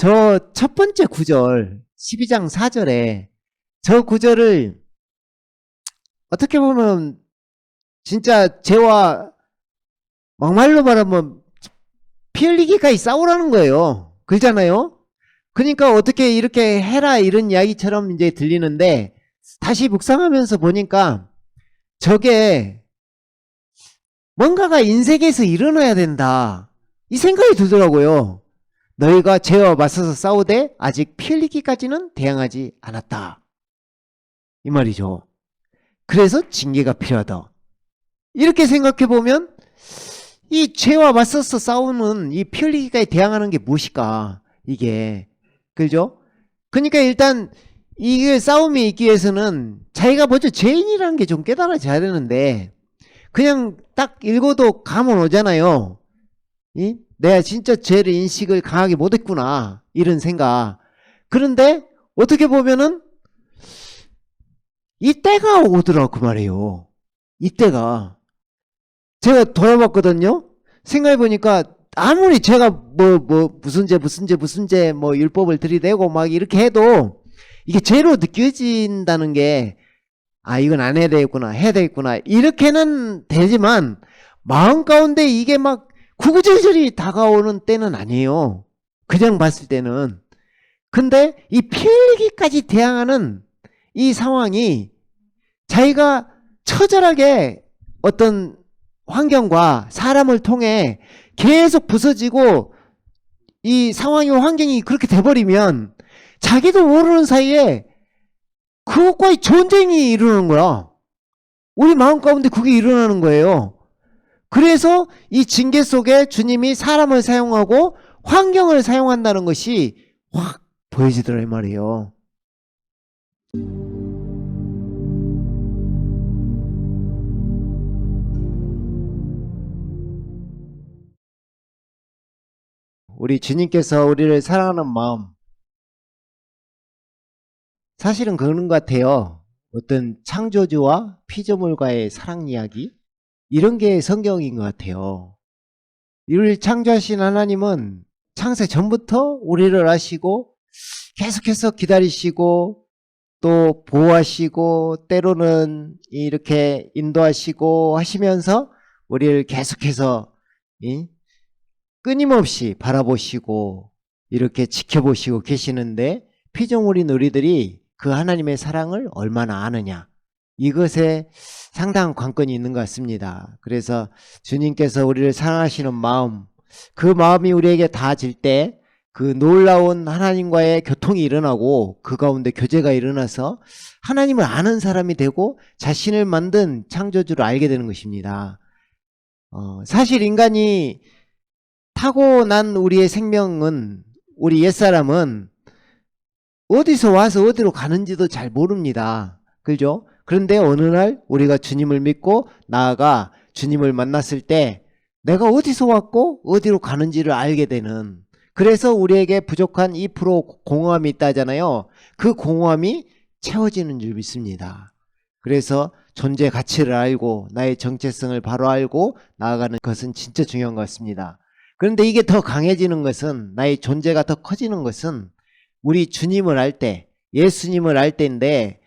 저 첫 번째 구절 12장 4절에 저 구절을 어떻게 보면 진짜 죄와 막말로 말하면 피 흘리기까지 싸우라는 거예요. 그렇잖아요. 그러니까 어떻게 이렇게 해라 이런 이야기처럼 이제 들리는데 다시 묵상하면서 보니까 저게 뭔가가 인생에서 일어나야 된다 이 생각이 들더라고요. 너희가 죄와 맞서서 싸우되 아직 피 흘리기까지는 대항하지 않았다 이 말이죠. 그래서 징계가 필요하다 이렇게 생각해 보면 이 죄와 맞서서 싸우는 이 피 흘리기까지 대항하는 게 무엇일까 이게 그죠? 그러니까 일단 이게 싸움이 있기 위해서는 자기가 먼저 죄인이라는 게 좀 깨달아져야 되는데 그냥 딱 읽어도 감은 오잖아요. 내가 진짜 죄를 인식을 강하게 못했구나 이런 생각. 그런데 어떻게 보면은 이때가 오더라고 그 말이에요. 이때가 제가 돌아봤거든요. 생각해보니까 아무리 제가 무슨 죄 뭐 율법을 들이대고 막 이렇게 해도 이게 죄로 느껴진다는 게 아 이건 안 해야 되겠구나 해야 되겠구나 이렇게는 되지만 마음 가운데 이게 막 구구절절이 다가오는 때는 아니에요. 그냥 봤을 때는. 근데 이 피 흘리기까지 대항하는 이 상황이 자기가 처절하게 어떤 환경과 사람을 통해 계속 부서지고 이 상황이 환경이 그렇게 돼버리면 자기도 모르는 사이에 그것과의 전쟁이 일어나는 거야. 우리 마음 가운데 그게 일어나는 거예요. 그래서 이 징계 속에 주님이 사람을 사용하고 환경을 사용한다는 것이 확 보여지더라 이 말이에요. 우리 주님께서 우리를 사랑하는 마음 사실은 그런 것 같아요. 어떤 창조주와 피조물과의 사랑 이야기 이런 게 성경인 것 같아요. 이를 창조하신 하나님은 창세 전부터 우리를 아시고 계속해서 기다리시고 또 보호하시고 때로는 이렇게 인도하시고 하시면서 우리를 계속해서 끊임없이 바라보시고 이렇게 지켜보시고 계시는데 피조물인 우리들이 그 하나님의 사랑을 얼마나 아느냐 이것에 상당한 관건이 있는 것 같습니다. 그래서 주님께서 우리를 사랑하시는 마음 그 마음이 우리에게 닿아질 때 그 놀라운 하나님과의 교통이 일어나고 그 가운데 교제가 일어나서 하나님을 아는 사람이 되고 자신을 만든 창조주를 알게 되는 것입니다. 사실 인간이 타고난 우리의 생명은 우리 옛사람은 어디서 와서 어디로 가는지도 잘 모릅니다. 그죠? 그런데 어느 날 우리가 주님을 믿고 나아가 주님을 만났을 때 내가 어디서 왔고 어디로 가는지를 알게 되는 그래서 우리에게 부족한 2% 공허함이 있다잖아요. 그 공허함이 채워지는 줄 믿습니다. 그래서 존재 가치를 알고 나의 정체성을 바로 알고 나아가는 것은 진짜 중요한 것 같습니다. 그런데 이게 더 강해지는 것은 나의 존재가 더 커지는 것은 우리 주님을 알 때 예수님을 알 때인데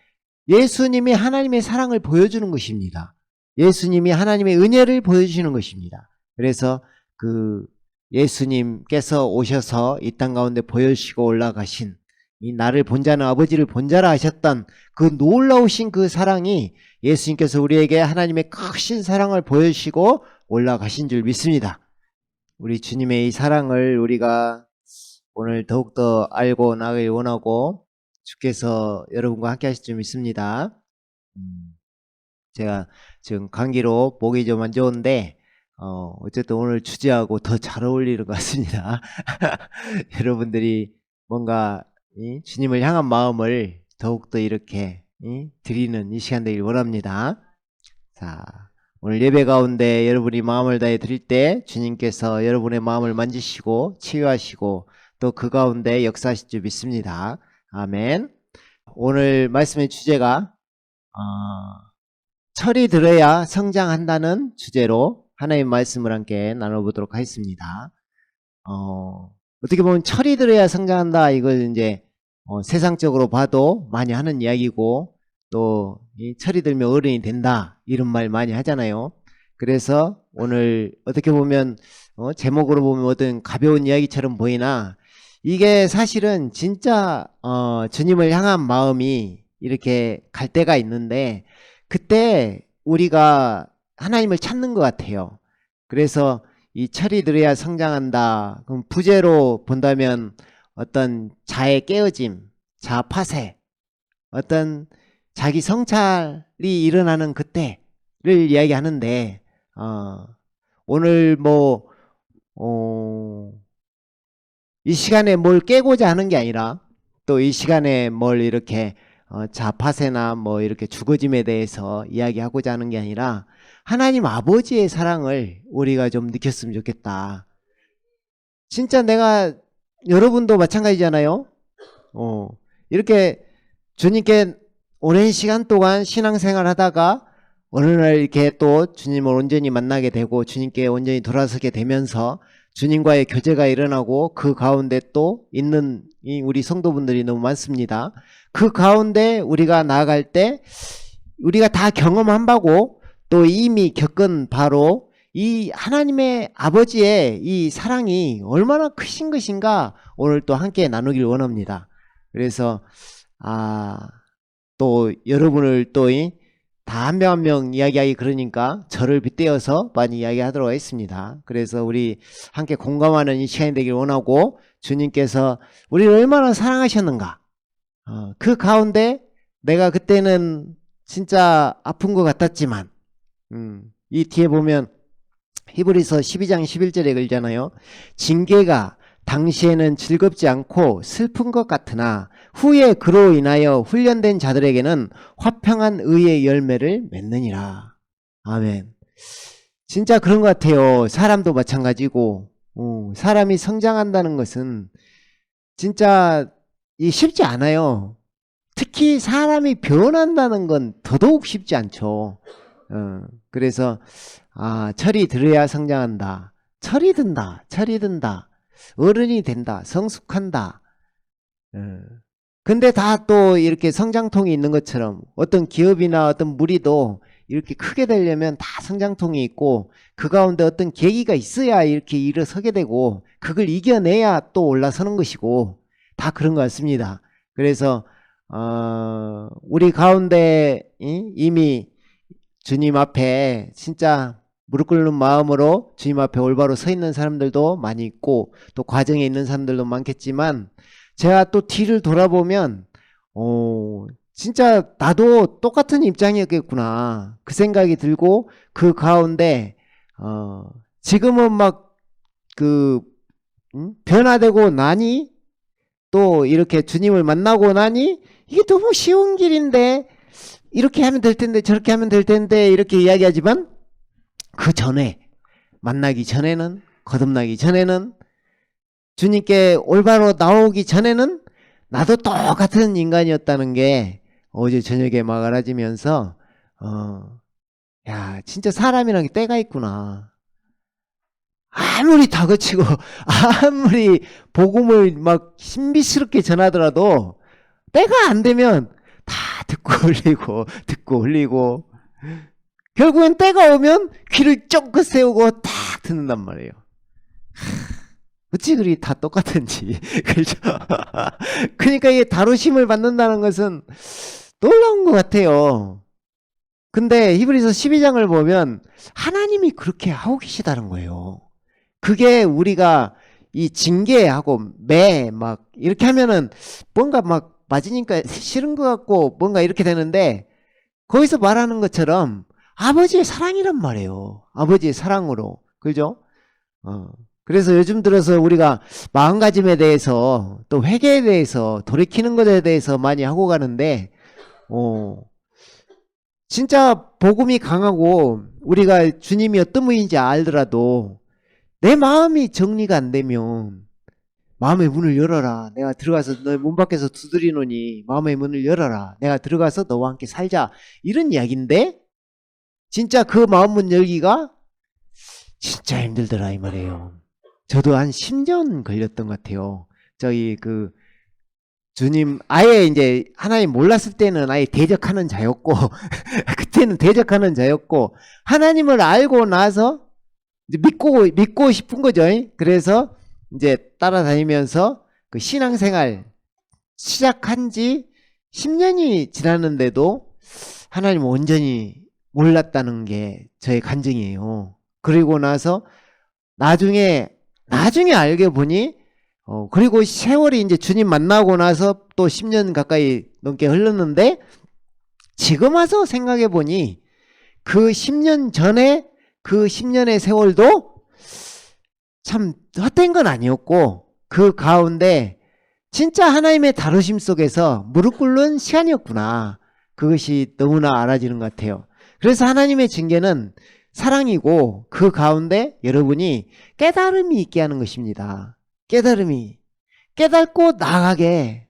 예수님이 하나님의 사랑을 보여주는 것입니다. 예수님이 하나님의 은혜를 보여주시는 것입니다. 그래서 그 예수님께서 오셔서 이 땅 가운데 보여주시고 올라가신 이 나를 본 자는 아버지를 본 자라 하셨던 그 놀라우신 그 사랑이 예수님께서 우리에게 하나님의 크신 사랑을 보여주시고 올라가신 줄 믿습니다. 우리 주님의 이 사랑을 우리가 오늘 더욱더 알고 나가길 원하고 주께서 여러분과 함께 하실 줄 믿습니다. 제가 지금 감기로 목이 좀 안 좋은데 어쨌든 오늘 주제하고 더 잘 어울리는 것 같습니다. 여러분들이 뭔가 주님을 향한 마음을 더욱더 이렇게 드리는 이 시간 되길 원합니다. 자, 오늘 예배 가운데 여러분이 마음을 다해 드릴 때 주님께서 여러분의 마음을 만지시고 치유하시고 또 그 가운데 역사하실 줄 믿습니다. 아멘. 오늘 말씀의 주제가 철이 들어야 성장한다는 주제로 하나님의 말씀을 함께 나눠보도록 하겠습니다. 어떻게 보면 철이 들어야 성장한다. 이걸 이제 세상적으로 봐도 많이 하는 이야기고, 또 이 철이 들면 어른이 된다 이런 말 많이 하잖아요. 그래서 오늘 어떻게 보면 제목으로 보면 어떤 가벼운 이야기처럼 보이나, 이게 사실은 진짜 주님을 향한 마음이 이렇게 갈 때가 있는데, 그때 우리가 하나님을 찾는 것 같아요. 그래서 이 철이 들어야 성장한다. 그럼 부제로 본다면 어떤 자의 깨어짐, 자 파쇄, 어떤 자기 성찰이 일어나는 그때를 이야기하는데, 오늘 이 시간에 뭘 깨고자 하는 게 아니라, 또 이 시간에 뭘 이렇게 자파세나 이렇게 죽어짐에 대해서 이야기하고자 하는 게 아니라, 하나님 아버지의 사랑을 우리가 좀 느꼈으면 좋겠다. 진짜 여러분도 마찬가지잖아요. 이렇게 주님께 오랜 시간 동안 신앙생활 하다가 어느 날 이렇게 또 주님을 온전히 만나게 되고 주님께 온전히 돌아서게 되면서 주님과의 교제가 일어나고, 그 가운데 또 있는 우리 성도분들이 너무 많습니다. 그 가운데 우리가 나아갈 때 우리가 다 경험한 바고 또 이미 겪은 바로 이 하나님의 아버지의 이 사랑이 얼마나 크신 것인가 오늘 또 함께 나누길 원합니다. 그래서 또 여러분을 또 다 한 명 한 명 이야기하기 그러니까 저를 빗대어서 많이 이야기하도록 하겠습니다. 그래서 우리 함께 공감하는 이 시간이 되길 원하고, 주님께서 우리를 얼마나 사랑하셨는가, 그 가운데 내가 그때는 진짜 아픈 것 같았지만, 이 뒤에 보면 히브리서 12장 11절에 글잖아요. 징계가 당시에는 즐겁지 않고 슬픈 것 같으나 후에 그로 인하여 훈련된 자들에게는 화평한 의의 열매를 맺느니라. 아멘. 진짜 그런 것 같아요. 사람도 마찬가지고, 사람이 성장한다는 것은 진짜 쉽지 않아요. 특히 사람이 변한다는 건 더더욱 쉽지 않죠. 그래서 철이 들어야 성장한다. 철이 든다. 철이 든다. 어른이 된다. 성숙한다. 근데 다 또 이렇게 성장통이 있는 것처럼 어떤 기업이나 어떤 무리도 이렇게 크게 되려면 다 성장통이 있고, 그 가운데 어떤 계기가 있어야 이렇게 일어서게 되고, 그걸 이겨내야 또 올라서는 것이고, 다 그런 것 같습니다. 그래서 우리 가운데 이미 주님 앞에 진짜 무릎 꿇는 마음으로 주님 앞에 올바로 서 있는 사람들도 많이 있고, 또 과정에 있는 사람들도 많겠지만, 제가 또 뒤를 돌아보면 진짜 나도 똑같은 입장이었겠구나 그 생각이 들고, 그 가운데 지금은 변화되고 나니, 또 이렇게 주님을 만나고 나니, 이게 너무 쉬운 길인데 이렇게 하면 될 텐데 저렇게 하면 될 텐데 이렇게 이야기하지만, 그 전에, 만나기 전에는, 거듭나기 전에는, 주님께 올바로 나오기 전에는 나도 똑같은 인간이었다는 게 어제 저녁에 막 알아지면서, 야, 진짜 사람이란 게 때가 있구나. 아무리 다그치고 아무리 복음을 막 신비스럽게 전하더라도 때가 안 되면 다 듣고 흘리고 듣고 흘리고, 결국엔 때가 오면 귀를 쫑긋 세우고 딱 듣는단 말이에요. 어찌 그리 다 똑같은지. 그렇죠? 그러니까 이게 다루심을 받는다는 것은 놀라운 것 같아요. 근데 히브리서 12장을 보면 하나님이 그렇게 하고 계시다는 거예요. 그게 우리가 이 징계하고 이렇게 하면은 뭔가 맞으니까 싫은 것 같고 뭔가 이렇게 되는데, 거기서 말하는 것처럼 아버지의 사랑이란 말이에요. 아버지의 사랑으로. 그죠? 그래서 요즘 들어서 우리가 마음가짐에 대해서, 또 회개에 대해서, 돌이키는 것에 대해서 많이 하고 가는데, 진짜 복음이 강하고 우리가 주님이 어떤 분인지 알더라도 내 마음이 정리가 안 되면, 마음의 문을 열어라. 내가 들어가서 너 문 밖에서 두드리노니 마음의 문을 열어라. 내가 들어가서 너와 함께 살자. 이런 이야기인데, 진짜 그 마음 문 열기가 진짜 힘들더라 이 말이에요. 저도 한 10년 걸렸던 것 같아요. 저희 주님 아예 이제 하나님 몰랐을 때는 아예 대적하는 자였고 그때는 대적하는 자였고 하나님을 알고 나서 이제 믿고 싶은 거죠. 그래서 이제 따라다니면서 그 신앙생활 시작한 지 10년이 지났는데도 하나님 온전히 몰랐다는 게 저의 간증이에요. 그리고 나서 나중에 알게 보니 그리고 세월이 이제 주님 만나고 나서 또 10년 가까이 넘게 흘렀는데 지금 와서 생각해 보니 그 10년 전에 그 10년의 세월도 참 헛된 건 아니었고 그 가운데 진짜 하나님의 다루심 속에서 무릎 꿇는 시간이었구나. 그것이 너무나 알아지는 것 같아요. 그래서 하나님의 징계는 사랑이고 그 가운데 여러분이 깨달음이 있게 하는 것입니다. 깨닫고 나가게.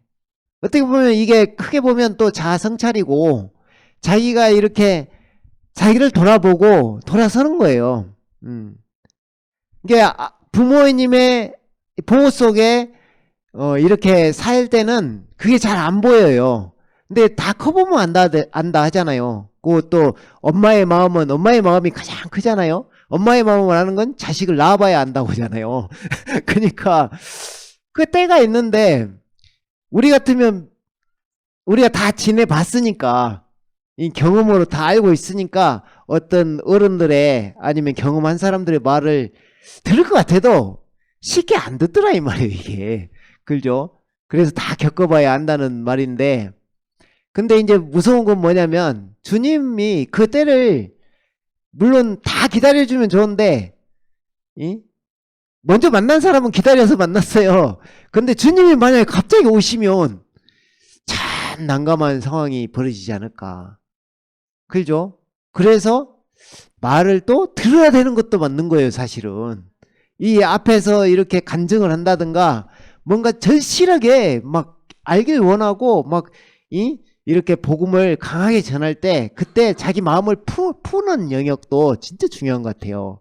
어떻게 보면 이게 크게 보면 또 자아성찰이고 자기가 이렇게 자기를 돌아보고 돌아서는 거예요. 이게 부모님의 보호 속에 이렇게 살 때는 그게 잘 안 보여요. 근데 다 커보면 안다 하잖아요. 그또 엄마의 마음이 가장 크잖아요. 엄마의 마음을 아는 건 자식을 낳아봐야 안다고 하잖아요. 그러니까 그 때가 있는데 우리 같으면 우리가 다 지내봤으니까 이 경험으로 다 알고 있으니까 어떤 어른들의 아니면 경험한 사람들의 말을 들을 것 같아도 쉽게 안 듣더라 이 말이에요 이게. 그죠? 그래서 다 겪어봐야 안다는 말인데 근데 이제 무서운 건 뭐냐면 주님이 그 때를 물론 다 기다려주면 좋은데 먼저 만난 사람은 기다려서 만났어요. 근데 주님이 만약에 갑자기 오시면 참 난감한 상황이 벌어지지 않을까. 그죠? 그래서 말을 또 들어야 되는 것도 맞는 거예요 사실은. 이 앞에서 이렇게 간증을 한다든가 뭔가 절실하게 막 알길 원하고 막 이렇게 복음을 강하게 전할 때 그때 자기 마음을 푸는 영역도 진짜 중요한 것 같아요.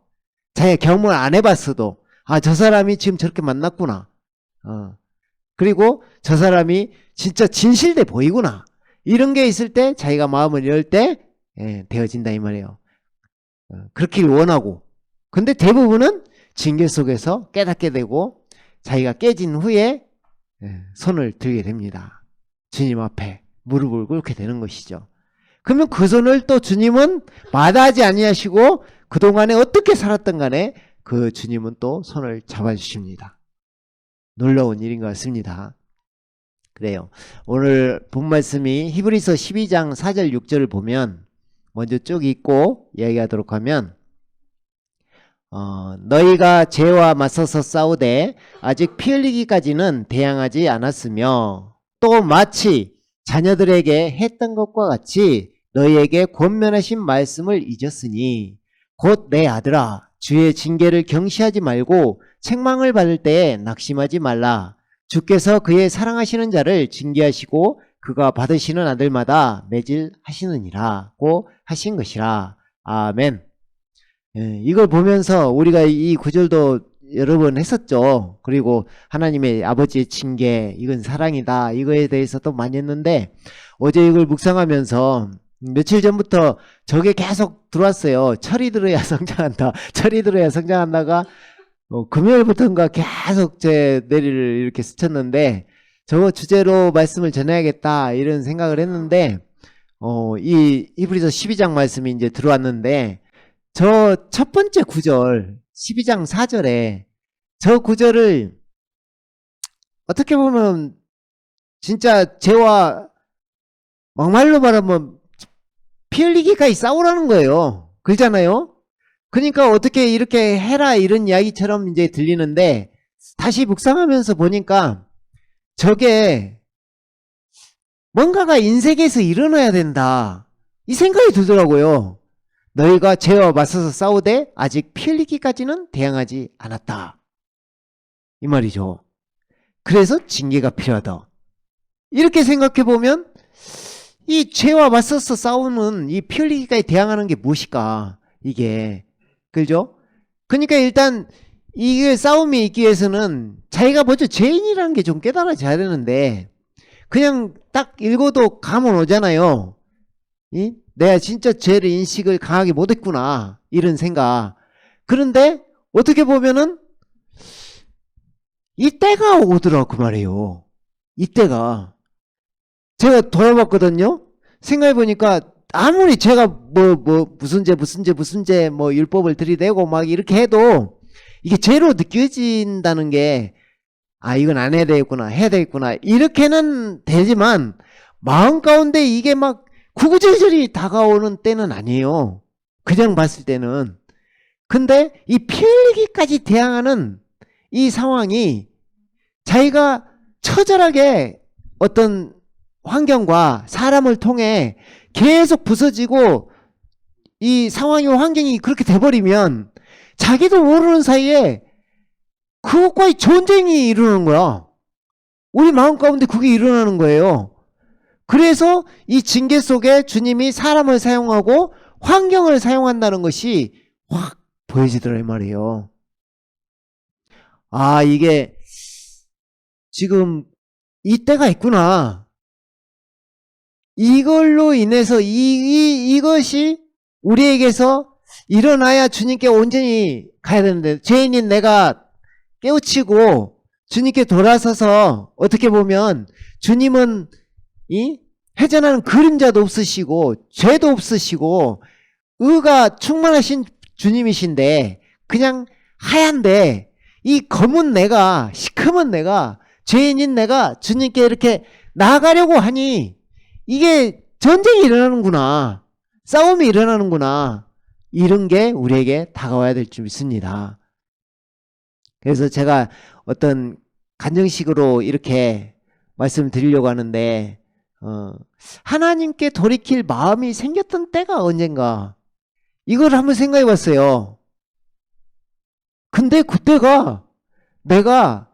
자기가 경험을 안 해봤어도 저 사람이 지금 저렇게 만났구나. 그리고 저 사람이 진짜 진실돼 보이구나. 이런 게 있을 때 자기가 마음을 열 때 되어진다 이 말이에요. 그렇길 원하고 근데 대부분은 징계 속에서 깨닫게 되고 자기가 깨진 후에 손을 들게 됩니다. 주님 앞에 무릎을 꿇게 되는 것이죠. 그러면 그 손을 또 주님은 마다하지 아니하시고 그동안에 어떻게 살았던 간에 그 주님은 또 손을 잡아주십니다. 놀라운 일인 것 같습니다. 그래요. 오늘 본 말씀이 히브리서 12장 4절 6절을 보면 먼저 쭉 읽고 이야기하도록 하면 너희가 죄와 맞서서 싸우되 아직 피 흘리기까지는 대항하지 않았으며 또 마치 자녀들에게 했던 것과 같이 너희에게 권면하신 말씀을 잊었으니 곧 내 아들아 주의 징계를 경시하지 말고 책망을 받을 때에 낙심하지 말라. 주께서 그의 사랑하시는 자를 징계하시고 그가 받으시는 아들마다 매질하시느니라고 하신 것이라. 아멘. 이걸 보면서 우리가 이 구절도 여러 번 했었죠. 그리고 하나님의 아버지의 징계 이건 사랑이다 이거에 대해서도 많이 했는데 어제 이걸 묵상하면서 며칠 전부터 저게 계속 들어왔어요. 철이 들어야 성장한다. 철이 들어야 성장한다가 금요일부터인가 계속 제 내리를 이렇게 스쳤는데 저거 주제로 말씀을 전해야겠다 이런 생각을 했는데 이 히브리서 12장 말씀이 이제 들어왔는데 저 첫 번째 구절 12장 4절에 저 구절을 어떻게 보면 진짜 죄와 막말로 말하면 피 흘리기까지 싸우라는 거예요. 그렇잖아요. 그러니까 어떻게 이렇게 해라 이런 이야기처럼 이제 들리는데 다시 묵상하면서 보니까 저게 뭔가가 인생에서 일어나야 된다 이 생각이 들더라고요. 너희가 죄와 맞서서 싸우되 아직 피 흘리기까지는 대항하지 않았다 이 말이죠. 그래서 징계가 필요하다 이렇게 생각해보면 이 죄와 맞서서 싸우는 이 피 흘리기까지 대항하는 게 무엇일까 이게 그죠? 그러니까 일단 이게 싸움이 있기 위해서는 자기가 먼저 죄인이라는 게 좀 깨달아져야 되는데 그냥 딱 읽어도 감은 오잖아요. 내가 진짜 죄를 인식을 강하게 못했구나 이런 생각. 그런데 어떻게 보면은 이때가 오더라고 그 말이에요. 이때가 제가 돌아봤거든요. 생각해보니까 아무리 제가 무슨 죄 뭐 율법을 들이대고 막 이렇게 해도 이게 죄로 느껴진다는 게 이건 안 해야 되겠구나 해야 되겠구나 이렇게는 되지만 마음 가운데 이게 막 구구절절이 다가오는 때는 아니에요. 그냥 봤을 때는. 근데 이 피 흘리기까지 대항하는 이 상황이 자기가 처절하게 어떤 환경과 사람을 통해 계속 부서지고 이 상황이 환경이 그렇게 돼버리면 자기도 모르는 사이에 그것과의 전쟁이 일어나는 거야. 우리 마음 가운데 그게 일어나는 거예요. 그래서 이 징계 속에 주님이 사람을 사용하고 환경을 사용한다는 것이 확 보여지더라 이 말이에요. 이게 지금 이때가 있구나. 이걸로 인해서 이것이 우리에게서 일어나야 주님께 온전히 가야 되는데 죄인인 내가 깨우치고 주님께 돌아서서 어떻게 보면 주님은 이 회전하는 그림자도 없으시고 죄도 없으시고 의가 충만하신 주님이신데 그냥 하얀데 이 검은 내가 시커먼 내가 죄인인 내가 주님께 이렇게 나아가려고 하니 이게 전쟁이 일어나는구나. 싸움이 일어나는구나. 이런 게 우리에게 다가와야 될 줄 믿습니다. 그래서 제가 어떤 간증식으로 이렇게 말씀드리려고 하는데 하나님께 돌이킬 마음이 생겼던 때가 언젠가 이걸 한번 생각해 봤어요. 근데 그때가 내가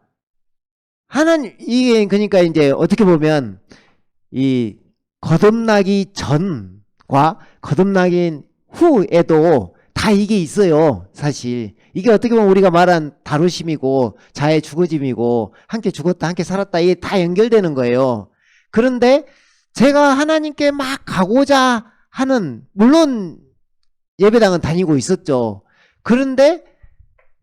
이게 그러니까 이제 어떻게 보면 이 거듭나기 전과 거듭나기 후에도 다 이게 있어요. 사실 이게 어떻게 보면 우리가 말한 다루심이고 자의 죽어짐이고 함께 죽었다 함께 살았다 이게 다 연결되는 거예요. 그런데 제가 하나님께 막 가고자 하는 물론 예배당은 다니고 있었죠. 그런데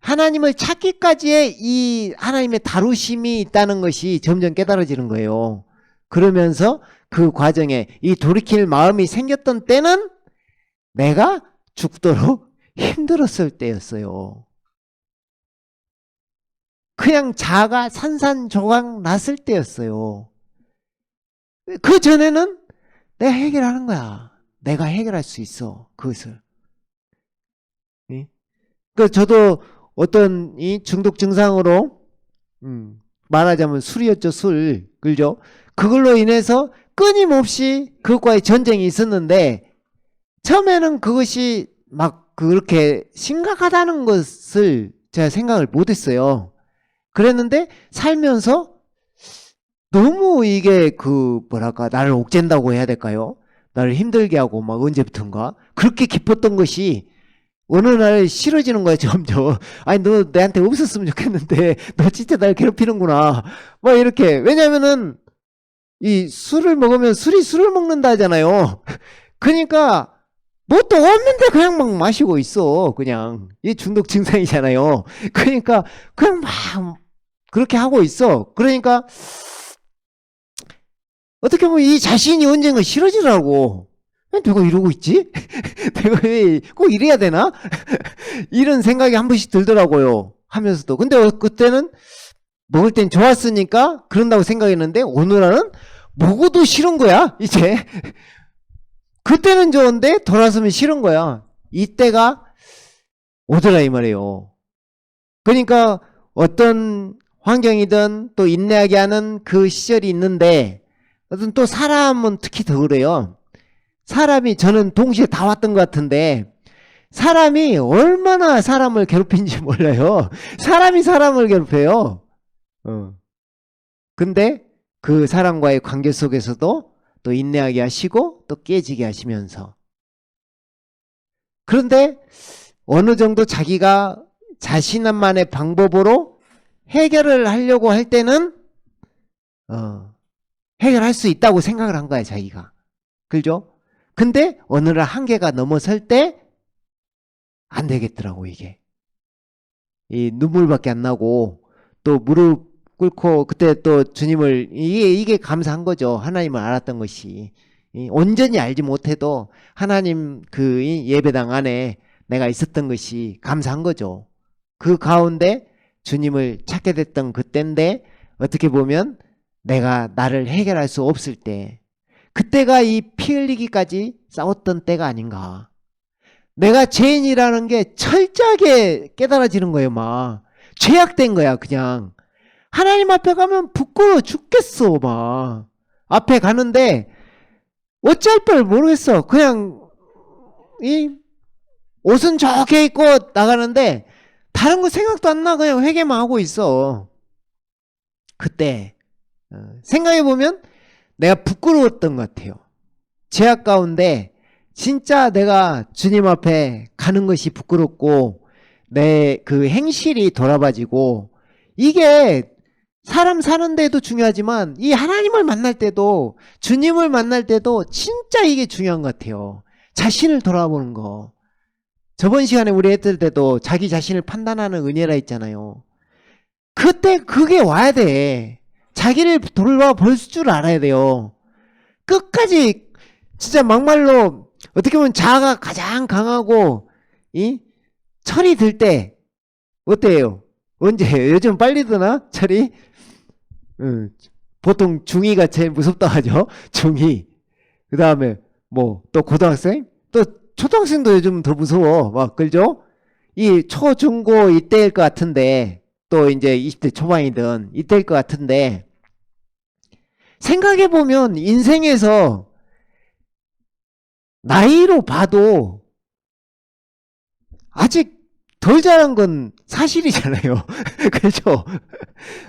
하나님을 찾기까지의 이 하나님의 다루심이 있다는 것이 점점 깨달아지는 거예요. 그러면서 그 과정에 이 돌이킬 마음이 생겼던 때는 내가 죽도록 힘들었을 때였어요. 그냥 자가 산산조각 났을 때였어요. 그 전에는 내가 해결하는 거야. 내가 해결할 수 있어. 그것을. 그 저도 어떤 이 중독 증상으로 말하자면 술이었죠. 술. 그죠? 그걸로 인해서 끊임없이 그것과의 전쟁이 있었는데 처음에는 그것이 막 그렇게 심각하다는 것을 제가 생각을 못했어요. 그랬는데 살면서 너무 이게 뭐랄까 나를 옥죄인다고 해야 될까요? 나를 힘들게 하고 막 언제부턴가 그렇게 깊었던 것이 어느 날 싫어지는 거야 점점. 아니 너 내한테 없었으면 좋겠는데 너 진짜 날 괴롭히는구나 막 이렇게. 왜냐면은 이 술을 먹으면 술이 술을 먹는다 하잖아요. 그러니까 뭣도 없는데 그냥 막 마시고 있어. 그냥 이 중독 증상이잖아요. 그러니까 그냥 막 그렇게 하고 있어. 그러니까 어떻게 보면 이 자신이 언젠가 싫어지더라고. 내가 이러고 있지? 내가 왜 꼭 이래야 되나? 이런 생각이 한 번씩 들더라고요. 하면서도. 근데 그때는 먹을 땐 좋았으니까 그런다고 생각했는데 오늘은 먹어도 싫은 거야 이제. 그때는 좋은데 돌아서면 싫은 거야. 이때가 오더라 이 말이에요. 그러니까 어떤 환경이든 또 인내하게 하는 그 시절이 있는데 어떤 또 사람은 특히 더 그래요. 사람이 저는 동시에 다 왔던 것 같은데 사람이 얼마나 사람을 괴롭힌지 몰라요. 사람이 사람을 괴롭혀요. 근데 그 사람과의 관계 속에서도 또 인내하게 하시고 또 깨지게 하시면서 그런데 어느 정도 자기가 자신만의 방법으로 해결을 하려고 할 때는 해결할 수 있다고 생각을 한 거야, 자기가. 그죠? 근데 어느 날 한계가 넘어설 때 안 되겠더라고, 이게. 이 눈물밖에 안 나고 또 무릎 꿇고 그때 또 주님을 이게 감사한 거죠. 하나님을 알았던 것이. 온전히 알지 못해도 하나님 그 예배당 안에 내가 있었던 것이 감사한 거죠. 그 가운데 주님을 찾게 됐던 그때인데 어떻게 보면 내가 나를 해결할 수 없을 때 그때가 이 피 흘리기까지 싸웠던 때가 아닌가. 내가 죄인이라는 게 철저하게 깨달아지는 거예요. 막 죄악된 거야 그냥. 하나님 앞에 가면 부끄러워 죽겠어. 막 앞에 가는데 어쩔 걸 모르겠어. 그냥 이 옷은 좋게 입고 나가는데 다른 거 생각도 안 나. 그냥 회개만 하고 있어. 그때 생각해보면 내가 부끄러웠던 것 같아요. 죄악 가운데 진짜 내가 주님 앞에 가는 것이 부끄럽고 내 그 행실이 돌아봐지고 이게 사람 사는 데도 중요하지만 이 하나님을 만날 때도 주님을 만날 때도 진짜 이게 중요한 것 같아요. 자신을 돌아보는 거. 저번 시간에 우리 했을 때도 자기 자신을 판단하는 은혜라 했잖아요. 그때 그게 와야 돼. 자기를 돌아볼 줄 알아야 돼요. 끝까지 진짜 막말로 어떻게 보면 자아가 가장 강하고 철이 들 때 어때요? 언제예요? 요즘 빨리 드나? 철이? 보통 중2가 제일 무섭다 하죠. 중2. 그 다음에 뭐 또 고등학생? 또 초등학생도 요즘 더 무서워. 막 그죠? 이 초, 중, 고 이때일 것 같은데 또 이제 20대 초반이든 이때일 것 같은데 생각해보면 인생에서 나이로 봐도 아직 덜 자란 건 사실이잖아요. 그렇죠?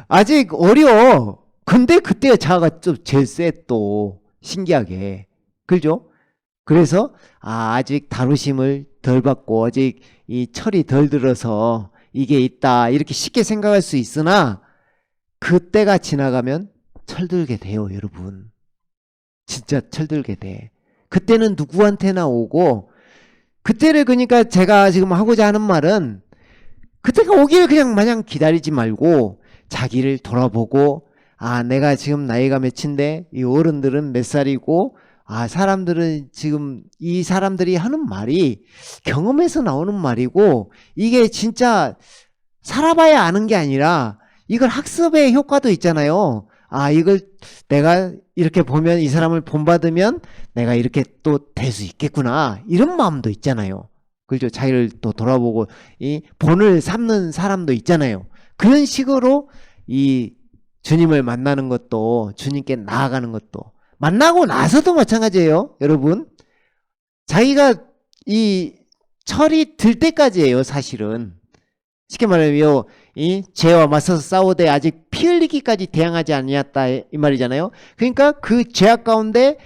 아직 어려. 근데 그때 자아가 좀 제일 세 또. 신기하게. 그죠? 그래서 아직 다루심을 덜 받고 아직 이 철이 덜 들어서 이게 있다 이렇게 쉽게 생각할 수 있으나 그때가 지나가면 철들게 돼요, 여러분. 진짜 철들게 돼. 그때는 누구한테나 오고 그때를 그러니까 제가 지금 하고자 하는 말은 그때가 오기를 그냥 마냥 기다리지 말고 자기를 돌아보고 내가 지금 나이가 몇인데 이 어른들은 몇 살이고 사람들은 지금 이 사람들이 하는 말이 경험에서 나오는 말이고 이게 진짜 살아봐야 아는 게 아니라 이걸 학습의 효과도 있잖아요. 이걸 내가 이렇게 보면 이 사람을 본받으면 내가 이렇게 또 될 수 있겠구나. 이런 마음도 있잖아요. 그죠? 자기를 또 돌아보고 이 본을 삼는 사람도 있잖아요. 그런 식으로 이 주님을 만나는 것도 주님께 나아가는 것도 만나고 나서도 마찬가지예요. 여러분. 자기가 이 철이 들 때까지예요. 사실은. 쉽게 말하면 이 죄와 맞서서 싸우되 아직 피 흘리기까지 대항하지 아니었다 이 말이잖아요. 그러니까 그 죄악 가운데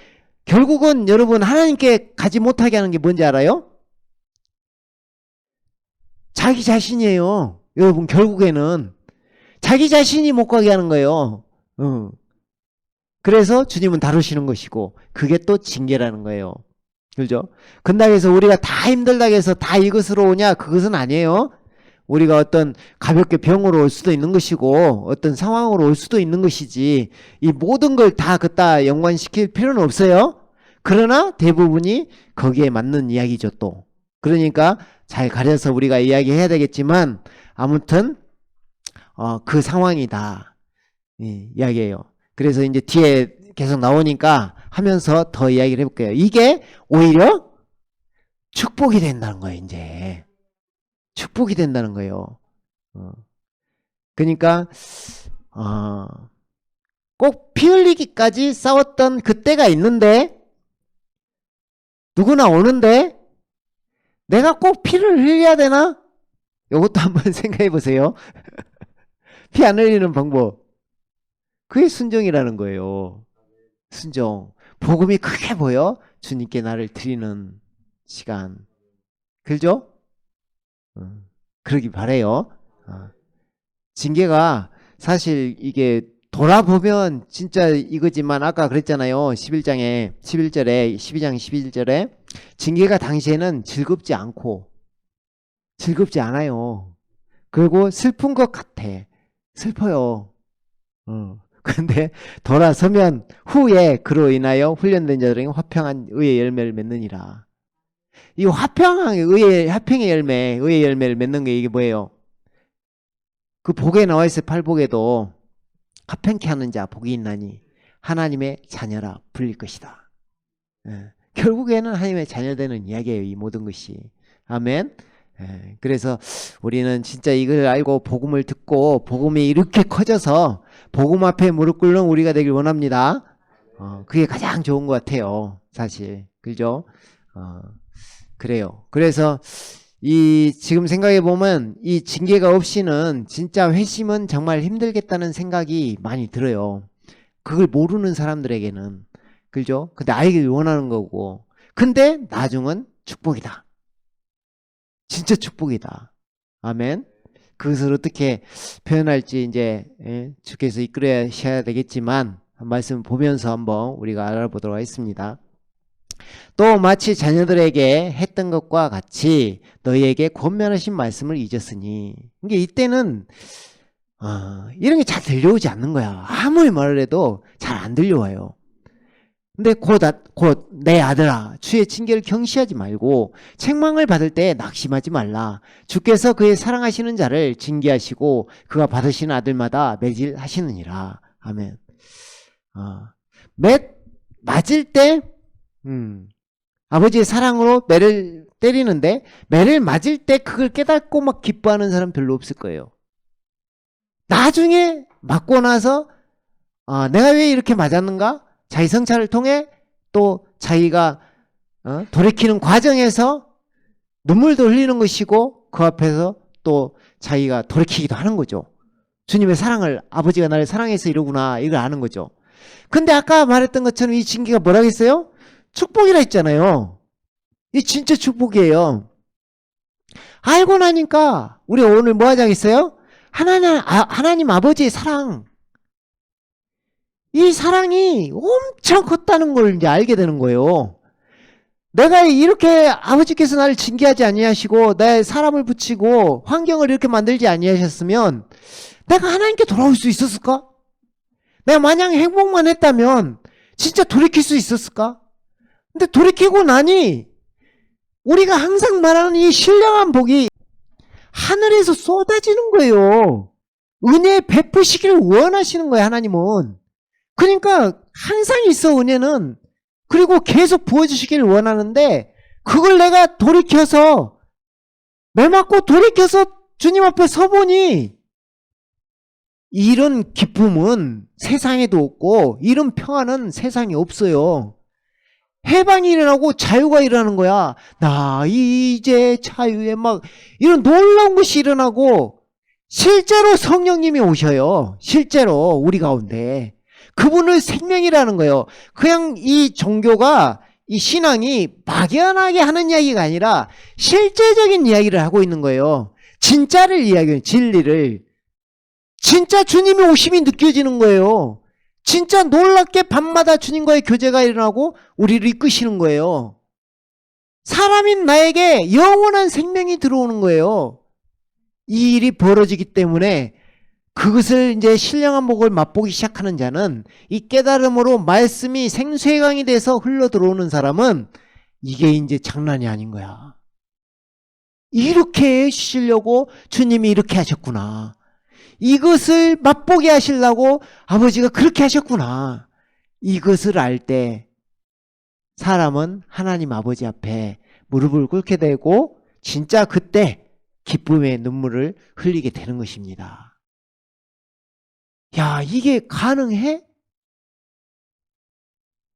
결국은 여러분 하나님께 가지 못하게 하는 게 뭔지 알아요? 자기 자신이에요. 여러분 결국에는 자기 자신이 못 가게 하는 거예요. 그래서 주님은 다루시는 것이고 그게 또 징계라는 거예요. 그죠? 그렇다고 해서 우리가 다 힘들다고 해서 다 이것으로 오냐? 그것은 아니에요. 우리가 어떤 가볍게 병으로 올 수도 있는 것이고 어떤 상황으로 올 수도 있는 것이지 이 모든 걸 다 그따 연관시킬 필요는 없어요. 그러나 대부분이 거기에 맞는 이야기죠 또. 그러니까 잘 가려서 우리가 이야기해야 되겠지만 아무튼 그 상황이다 이야기예요. 그래서 이제 뒤에 계속 나오니까 하면서 더 이야기를 해볼게요. 이게 오히려 축복이 된다는 거예요. 이제 축복이 된다는 거예요. 그러니까 꼭 피 흘리기까지 싸웠던 그때가 있는데 누구나 오는데 내가 꼭 피를 흘려야 되나? 이것도 한번 생각해 보세요. 피 안 흘리는 방법. 그게 순종이라는 거예요. 순종. 복음이 크게 보여? 주님께 나를 드리는 시간. 그죠? 그러기 바래요. 징계가 사실 이게 돌아보면 진짜 이거지만 아까 그랬잖아요. 11장에 11절에 12장 11절에 징계가 당시에는 즐겁지 않아요. 그리고 슬픈 것 같아. 슬퍼요. 근데 돌아서면 후에 그로 인하여 훈련된 자들에게 화평한 의의 열매를 맺느니라. 이 화평의 의의 열매를 맺는 게 이게 뭐예요? 그 복에 나와 있어요. 팔복에도 화평케 하는 자 복이 있나니 하나님의 자녀라 불릴 것이다. 결국에는 하나님의 자녀되는 이야기예요. 이 모든 것이. 아멘. 그래서 우리는 진짜 이걸 알고 복음을 듣고 복음이 이렇게 커져서 복음 앞에 무릎 꿇는 우리가 되길 원합니다. 그게 가장 좋은 것 같아요. 사실. 그죠? 그래요. 그래서 지금 생각해 보면 이 징계가 없이는 진짜 회심은 정말 힘들겠다는 생각이 많이 들어요. 그걸 모르는 사람들에게는. 그죠? 근데 알길 원하는 거고. 근데 나중은 축복이다. 진짜 축복이다. 아멘. 그것을 어떻게 표현할지 이제 주께서 이끌어셔야 되겠지만 말씀 보면서 한번 우리가 알아보도록 하겠습니다. 또 마치 자녀들에게 했던 것과 같이 너희에게 권면하신 말씀을 잊었으니. 이게 이때는 이런 게 잘 들려오지 않는 거야. 아무리 말을 해도 잘 안 들려와요. 근데 곧 내 아들아 주의 징계를 경시하지 말고 책망을 받을 때 낙심하지 말라. 주께서 그의 사랑하시는 자를 징계하시고 그가 받으시는 아들마다 매질하시느니라. 아멘. 맞을 때 아버지의 사랑으로 매를 때리는데 매를 맞을 때 그걸 깨닫고 막 기뻐하는 사람 별로 없을 거예요. 나중에 맞고 나서 내가 왜 이렇게 맞았는가? 자기 성찰을 통해 또 자기가 돌이키는 과정에서 눈물도 흘리는 것이고 그 앞에서 또 자기가 돌이키기도 하는 거죠. 주님의 사랑을 아버지가 나를 사랑해서 이러구나 이걸 아는 거죠. 근데 아까 말했던 것처럼 이 징계가 뭐라고 했어요? 축복이라 했잖아요. 이 진짜 축복이에요. 알고 나니까 우리 오늘 뭐 하자겠어요? 하나님 아버지의 사랑, 이 사랑이 엄청 컸다는 걸 이제 알게 되는 거예요. 내가 이렇게 아버지께서 나를 징계하지 아니하시고 내 사람을 붙이고 환경을 이렇게 만들지 아니하셨으면 내가 하나님께 돌아올 수 있었을까? 내가 마냥 행복만 했다면 진짜 돌이킬 수 있었을까? 근데 돌이키고 나니 우리가 항상 말하는 이 신령한 복이 하늘에서 쏟아지는 거예요. 은혜 베푸시기를 원하시는 거예요. 하나님은. 그러니까 항상 있어 은혜는. 그리고 계속 부어주시기를 원하는데 그걸 내가 돌이켜서 매 맞고 돌이켜서 주님 앞에 서보니 이런 기쁨은 세상에도 없고 이런 평안은 세상에 없어요. 해방이 일어나고 자유가 일어나는 거야. 나 이제 자유에 막 이런 놀라운 것이 일어나고 실제로 성령님이 오셔요. 실제로 우리 가운데. 그분을 생명이라는 거예요. 그냥 이 종교가 이 신앙이 막연하게 하는 이야기가 아니라 실제적인 이야기를 하고 있는 거예요. 진짜를 이야기해요. 진리를. 진짜 주님의 오심이 느껴지는 거예요. 진짜 놀랍게 밤마다 주님과의 교제가 일어나고 우리를 이끄시는 거예요. 사람인 나에게 영원한 생명이 들어오는 거예요. 이 일이 벌어지기 때문에 그것을 이제 신령한 복을 맛보기 시작하는 자는 이 깨달음으로 말씀이 생수의 강이 돼서 흘러 들어오는 사람은 이게 이제 장난이 아닌 거야. 이렇게 해주시려고 주님이 이렇게 하셨구나. 이것을 맛보게 하시려고 아버지가 그렇게 하셨구나. 이것을 알 때 사람은 하나님 아버지 앞에 무릎을 꿇게 되고 진짜 그때 기쁨의 눈물을 흘리게 되는 것입니다. 야, 이게 가능해?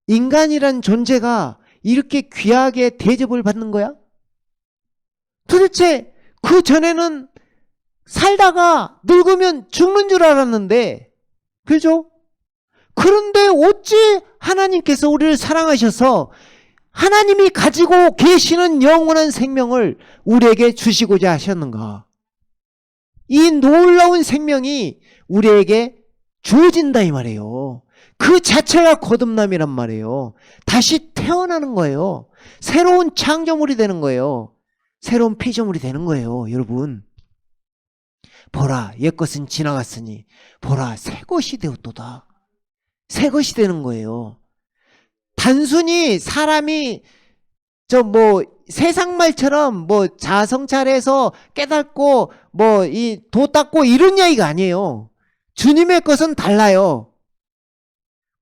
인간이란 존재가 이렇게 귀하게 대접을 받는 거야? 도대체 그 전에는 살다가 늙으면 죽는 줄 알았는데, 그죠? 그런데 어찌 하나님께서 우리를 사랑하셔서 하나님이 가지고 계시는 영원한 생명을 우리에게 주시고자 하셨는가? 이 놀라운 생명이 우리에게 주어진다 이 말이에요. 그 자체가 거듭남이란 말이에요. 다시 태어나는 거예요. 새로운 창조물이 되는 거예요. 새로운 피조물이 되는 거예요. 여러분, 보라 옛것은 지나갔으니 보라 새것이 되었도다. 새것이 되는 거예요. 단순히 사람이 세상 말처럼 자성찰해서 깨닫고 이 도 닦고 이런 이야기가 아니에요. 주님의 것은 달라요.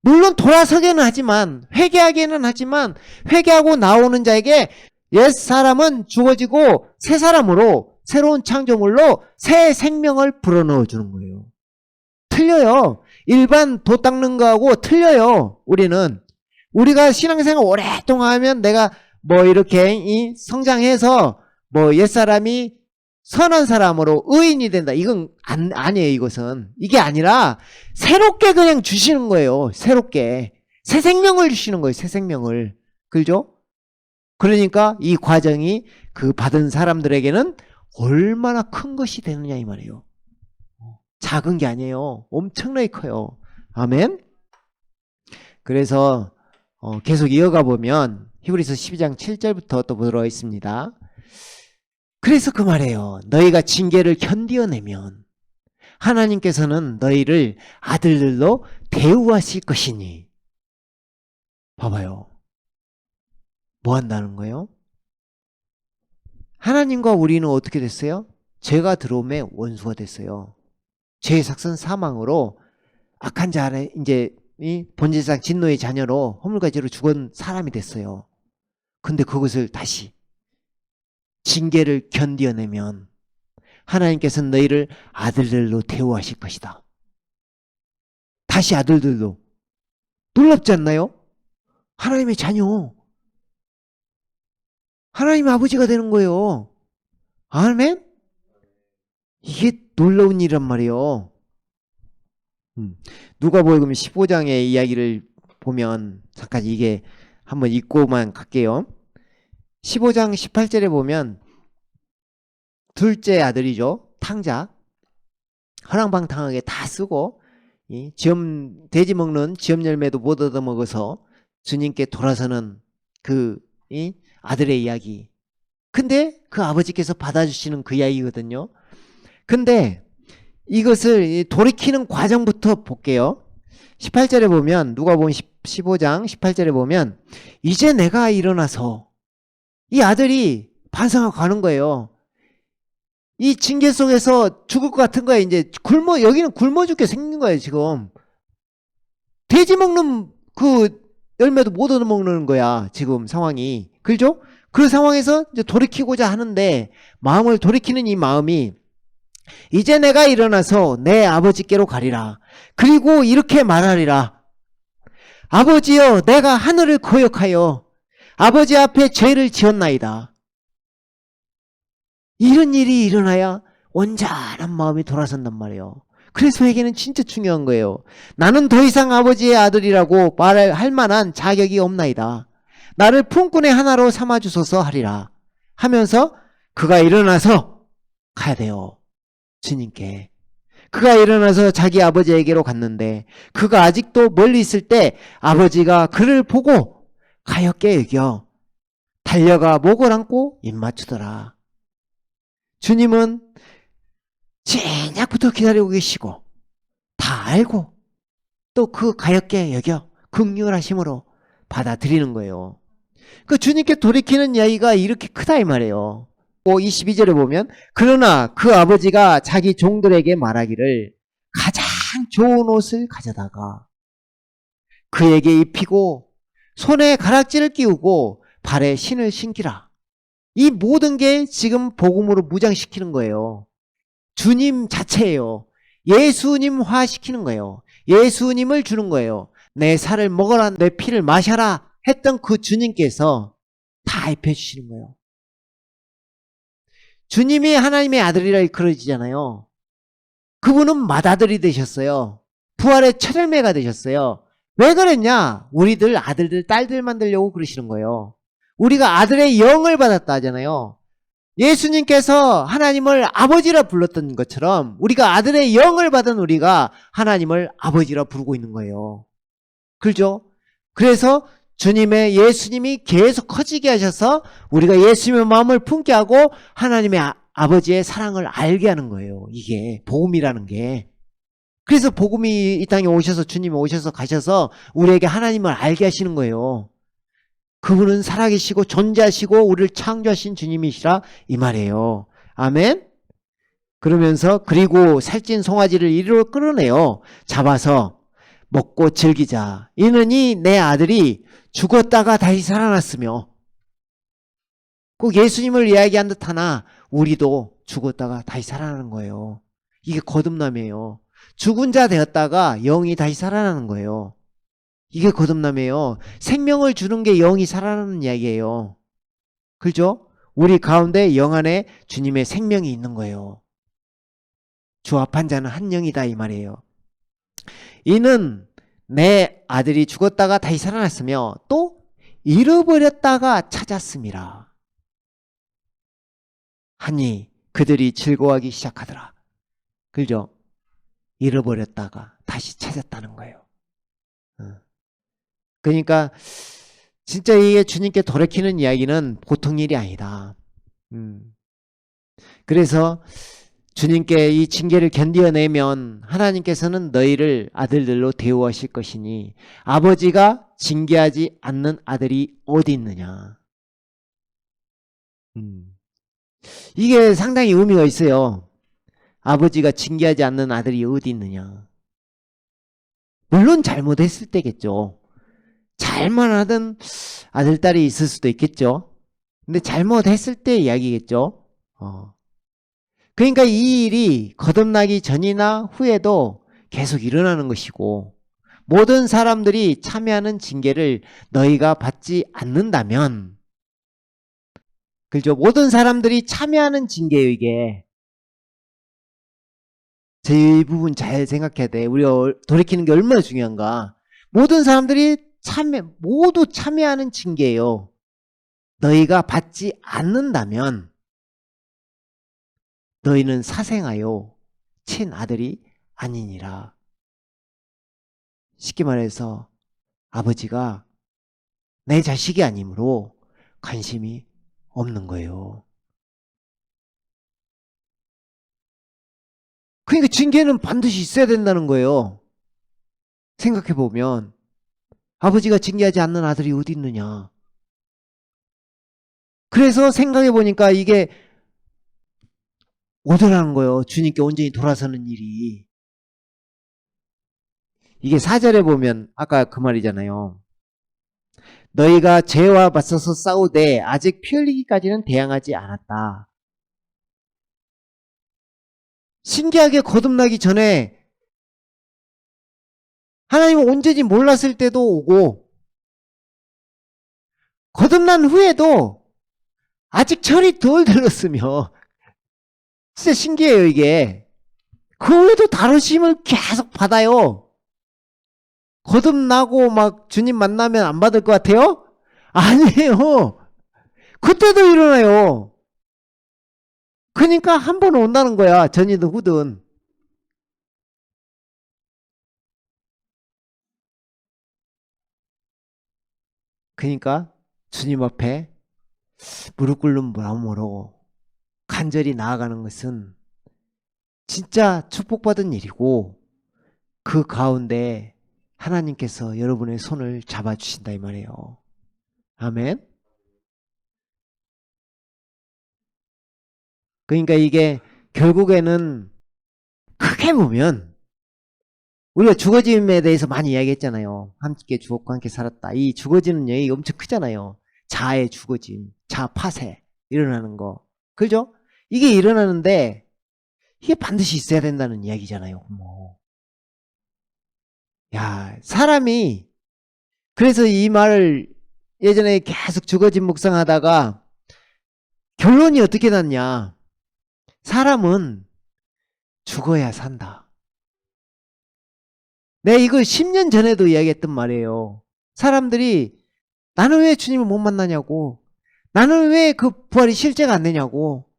물론 돌아서게는 하지만, 회개하게는 하지만, 회개하고 나오는 자에게 옛 사람은 죽어지고 새 사람으로, 새로운 창조물로 새 생명을 불어넣어 주는 거예요. 틀려요. 일반 도 닦는 거하고 틀려요. 우리가 신앙생활 오랫동안 하면 내가 이렇게 성장해서 옛사람이 선한 사람으로 의인이 된다. 이건 아니에요. 이게 아니라 새롭게 그냥 주시는 거예요. 새롭게. 새 생명을 주시는 거예요. 새 생명을. 그죠? 그러니까 이 과정이 그 받은 사람들에게는 얼마나 큰 것이 되느냐 이 말이에요. 작은 게 아니에요. 엄청나게 커요. 아멘. 그래서 계속 이어가 보면 히브리서 12장 7절부터 또 보도록 하겠습니다. 그래서 그 말이에요. 너희가 징계를 견디어내면 하나님께서는 너희를 아들들로 대우하실 것이니. 봐봐요. 뭐 한다는 거예요? 하나님과 우리는 어떻게 됐어요? 죄가 들어오면 원수가 됐어요. 죄의 삭선 사망으로 악한 자 안에 이제 이 본질상 진노의 자녀로 허물과지로 죽은 사람이 됐어요. 근데 그것을 다시 징계를 견디어내면 하나님께서는 너희를 아들들로 대우하실 것이다. 다시 아들들로. 놀랍지 않나요? 하나님의 자녀. 하나님의 아버지가 되는 거예요. 아멘? 이게 놀라운 일이란 말이에요. 누가복음 15장의 이야기를 보면 잠깐 이게 한번 읽고만 갈게요. 15장 18절에 보면 둘째 아들이죠. 탕자. 허랑방탕하게 다 쓰고 돼지 먹는 지엄 열매도 못 얻어먹어서 주님께 돌아서는 이 아들의 이야기. 근데 그 아버지께서 받아주시는 그 이야기거든요. 근데 이것을 돌이키는 과정부터 볼게요. 18절에 보면 누가복음 15장 18절에 보면 이제 내가 일어나서 이 아들이 반성하고 가는 거예요. 이 징계 속에서 죽을 것 같은 거예요. 이제 여기는 굶어 죽게 생긴 거예요, 지금. 돼지 먹는 그 열매도 못 얻어먹는 거야, 지금 상황이. 그죠? 그 상황에서 이제 돌이키고자 하는데 마음을 돌이키는 이 마음이 이제 내가 일어나서 내 아버지께로 가리라. 그리고 이렇게 말하리라. 아버지여, 내가 하늘을 거역하여 아버지 앞에 죄를 지었나이다. 이런 일이 일어나야 온전한 마음이 돌아선단 말이에요. 그래서 회개는 진짜 중요한 거예요. 나는 더 이상 아버지의 아들이라고 말할 만한 자격이 없나이다. 나를 품꾼의 하나로 삼아주소서 하리라 하면서 그가 일어나서 가야 돼요. 주님께. 그가 일어나서 자기 아버지에게로 갔는데 그가 아직도 멀리 있을 때 아버지가 그를 보고 가엾게 여겨 달려가 목을 안고 입 맞추더라. 주님은 진작부터 기다리고 계시고 다 알고 또 그 가엾게 여겨 긍휼하심으로 받아들이는 거예요. 그 주님께 돌이키는 이야기가 이렇게 크다 이 말이에요. 22절에 보면 그러나 그 아버지가 자기 종들에게 말하기를 가장 좋은 옷을 가져다가 그에게 입히고 손에 가락지를 끼우고 발에 신을 신기라. 이 모든 게 지금 복음으로 무장시키는 거예요. 주님 자체예요. 예수님화 시키는 거예요. 예수님을 주는 거예요. 내 살을 먹어라, 내 피를 마셔라 했던 그 주님께서 다 입혀주시는 거예요. 주님이 하나님의 아들이라 그러지잖아요. 그분은 맏아들이 되셨어요. 부활의 첫 열매가 되셨어요. 왜 그랬냐? 우리들 아들들 딸들 만들려고 그러시는 거예요. 우리가 아들의 영을 받았다 하잖아요. 예수님께서 하나님을 아버지라 불렀던 것처럼 우리가 아들의 영을 받은 우리가 하나님을 아버지라 부르고 있는 거예요. 그렇죠? 그래서 예수님이 계속 커지게 하셔서 우리가 예수님의 마음을 품게 하고 하나님의 아버지의 사랑을 알게 하는 거예요. 이게 복음이라는 게. 그래서 복음이 이 땅에 오셔서 주님이 오셔서 가셔서 우리에게 하나님을 알게 하시는 거예요. 그분은 살아계시고 존재하시고 우리를 창조하신 주님이시라 이 말이에요. 아멘. 그러면서 그리고 살찐 송아지를 이리로 끌어내요. 잡아서 먹고 즐기자. 이는 내 아들이 죽었다가 다시 살아났으며, 꼭 예수님을 이야기한 듯 하나 우리도 죽었다가 다시 살아나는 거예요. 이게 거듭남이에요. 죽은 자 되었다가 영이 다시 살아나는 거예요. 이게 거듭남이에요. 생명을 주는 게 영이 살아나는 이야기예요. 그렇죠? 우리 가운데 영 안에 주님의 생명이 있는 거예요. 주 합한 자는 한 영이다 이 말이에요. 이는 내 아들이 죽었다가 다시 살아났으며 또 잃어버렸다가 찾았음이라 하니 그들이 즐거워하기 시작하더라. 그죠? 잃어버렸다가 다시 찾았다는 거예요. 그러니까 진짜 이게 주님께 돌이키는 이야기는 보통 일이 아니다. 그래서 주님께 이 징계를 견뎌내면 하나님께서는 너희를 아들들로 대우하실 것이니 아버지가 징계하지 않는 아들이 어디 있느냐. 이게 상당히 의미가 있어요. 아버지가 징계하지 않는 아들이 어디 있느냐. 물론 잘못했을 때겠죠. 잘못하던 아들, 딸이 있을 수도 있겠죠. 근데 잘못했을 때 이야기겠죠. 그러니까 이 일이 거듭나기 전이나 후에도 계속 일어나는 것이고, 모든 사람들이 참여하는 징계를 너희가 받지 않는다면, 그렇죠? 모든 사람들이 참여하는 징계예요, 이게. 이 부분 잘 생각해야 돼. 우리가 돌이키는 게 얼마나 중요한가. 모든 사람들이 모두 참여하는 징계예요. 너희가 받지 않는다면 너희는 사생하여 친아들이 아니니라. 쉽게 말해서 아버지가 내 자식이 아니므로 관심이 없는 거예요. 그러니까 징계는 반드시 있어야 된다는 거예요. 생각해보면 아버지가 징계하지 않는 아들이 어디 있느냐. 그래서 생각해보니까 이게 오더라는 거예요. 주님께 온전히 돌아서는 일이. 이게 4절에 보면 아까 그 말이잖아요. 너희가 죄와 맞서서 싸우되 아직 피 흘리기까지는 대항하지 않았다. 신기하게 거듭나기 전에 하나님을 온전히 몰랐을 때도 오고, 거듭난 후에도 아직 철이 덜 들었으며, 진짜 신기해요 이게. 그 후에도 다루심을 계속 받아요. 거듭나고 막 주님 만나면 안 받을 것 같아요? 아니에요. 그때도 일어나요. 그러니까 한 번 온다는 거야. 전이든 후든. 그러니까 주님 앞에 무릎 꿇는 마음으로 간절히 나아가는 것은 진짜 축복받은 일이고, 그 가운데 하나님께서 여러분의 손을 잡아주신다 이 말이에요. 아멘. 그러니까 이게 결국에는 크게 보면 우리가 죽어짐에 대해서 많이 이야기했잖아요. 함께 죽었고 함께 살았다. 이 죽어지는 얘기 엄청 크잖아요. 자아의 죽어짐, 자아 파쇄 일어나는 거. 그죠? 이게 일어나는데 이게 반드시 있어야 된다는 이야기잖아요. 야, 사람이 그래서 이 말을 예전에 계속 죽어짐 묵상하다가 결론이 어떻게 났냐. 사람은 죽어야 산다. 내가 이거 10년 전에도 이야기했던 말이에요. 사람들이 나는 왜 주님을 못 만나냐고, 나는 왜 그 부활이 실제가 안 되냐고,